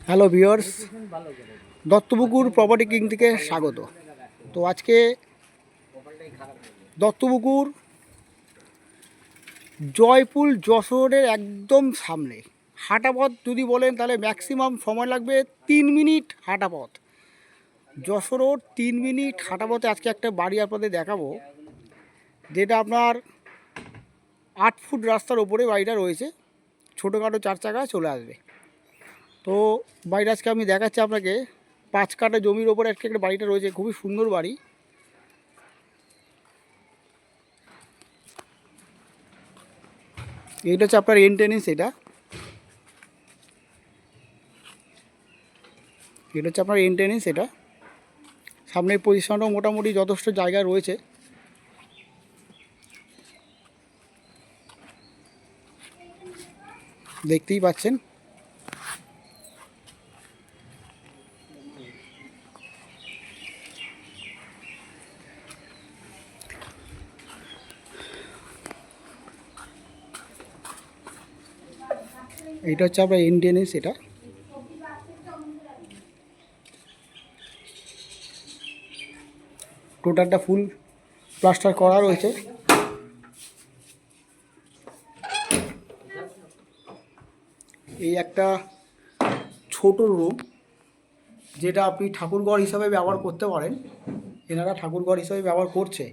Hello viewers, Duttapukur property king থেকে স্বাগত। তো আজকে দত্তপুকুর জয়পুর যশোরের একদম সামনে হাঁটা পথ যদি বলেন তাহলে ম্যাক্সিমাম সময় লাগবে 3 মিনিট হাঁটা পথ। যশোর রোড 3 মিনিট হাঁটা পথে আজকে একটা বাড়ি আপনাদের দেখাবো, যেটা আপনার 8 ফুট রাস্তার ওপরে বাড়িটা রয়েছে। ছোটোখাটো 4 চাকা চলে আসবে। তো বাড়িটা আজকে আমি দেখাচ্ছি আপনাকে। 5 কাঠা জমির ওপরে আজকে একটা বাড়িটা রয়েছে, খুবই সুন্দর বাড়ি। এইটা হচ্ছে আপনার এন্ট্রেন্স। এটা হচ্ছে আপনার এন্ট্রেন্স। এটা সামনের পজিশনটাও মোটামুটি যথেষ্ট জায়গা রয়েছে। দেখতেই পাচ্ছেন। এইটা হচ্ছে আপনার এন্ট্রেন্স। এটা টোটালটা ফুল প্লাস্টার করা রয়েছে। এই একটা ছোট রুম, যেটা আপনি ঠাকুরঘর হিসাবে ব্যবহার করতে পারেন। এনারা ঠাকুরঘর হিসাবে ব্যবহার করছে।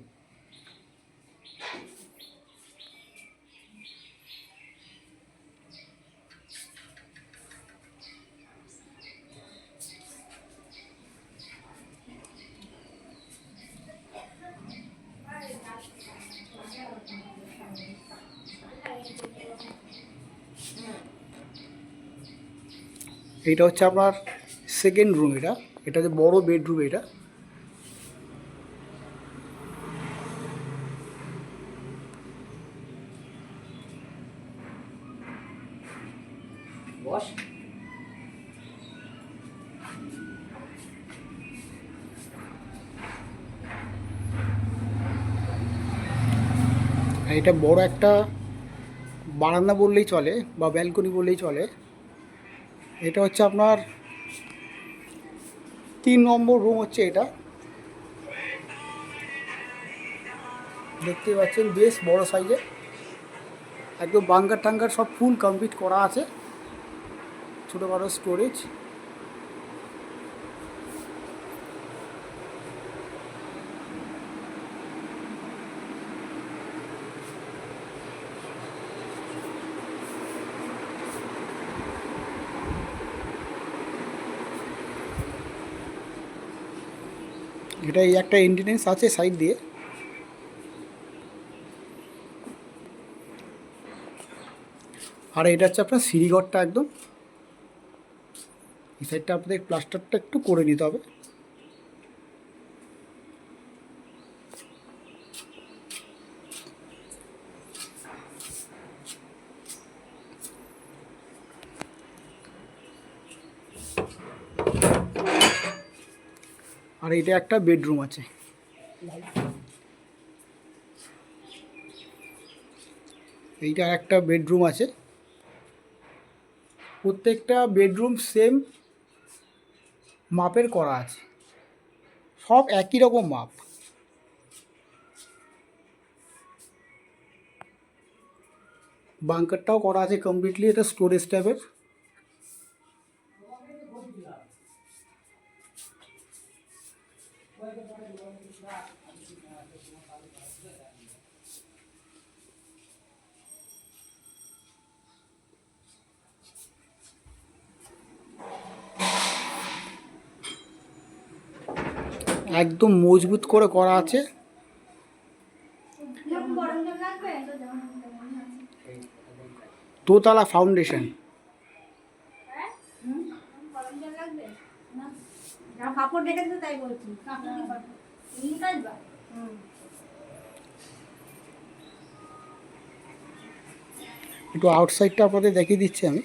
এইটা হচ্ছে আপনার সেকেন্ড রুম। এটা হচ্ছে বড় বেডরুম। এটা এটা বড় একটা বারান্দা বললেই চলে বা ব্যালকনি বললেই চলে। এটা হচ্ছে আপনার 3 নম্বর রুম হচ্ছে এটা। দেখতে পাচ্ছেন বেশ বড় সাইজের, একদম বাঙ্কার টাঙ্কার সব ফুল কমপ্লিট করা আছে। ছোটো বড়ো স্টোরেজ। এটা এই একটা এন্ট্রেন্স আছে সাইড দিয়ে। আর এটা হচ্ছে আপনার সিঁড়িঘরটা। একদম এই সাইডটা আপনাদের প্লাস্টারটা একটু করে নিতে হবে। আর এটা একটা বেডরুম আছে। এইটা একটা বেডরুম আছে। প্রত্যেকটা বেডরুম সেম মাপের করা আছে, সব একই রকম মাপ। বাঙ্কারটাও করা আছে কমপ্লিটলি। এটা স্টোরেজ টাইপের। একদম মজবুত করে করা আছে। দোতলা ফাউন্ডেশন। একটু আউটসাইডটা আপনাদের দেখিয়ে দিচ্ছি আমি।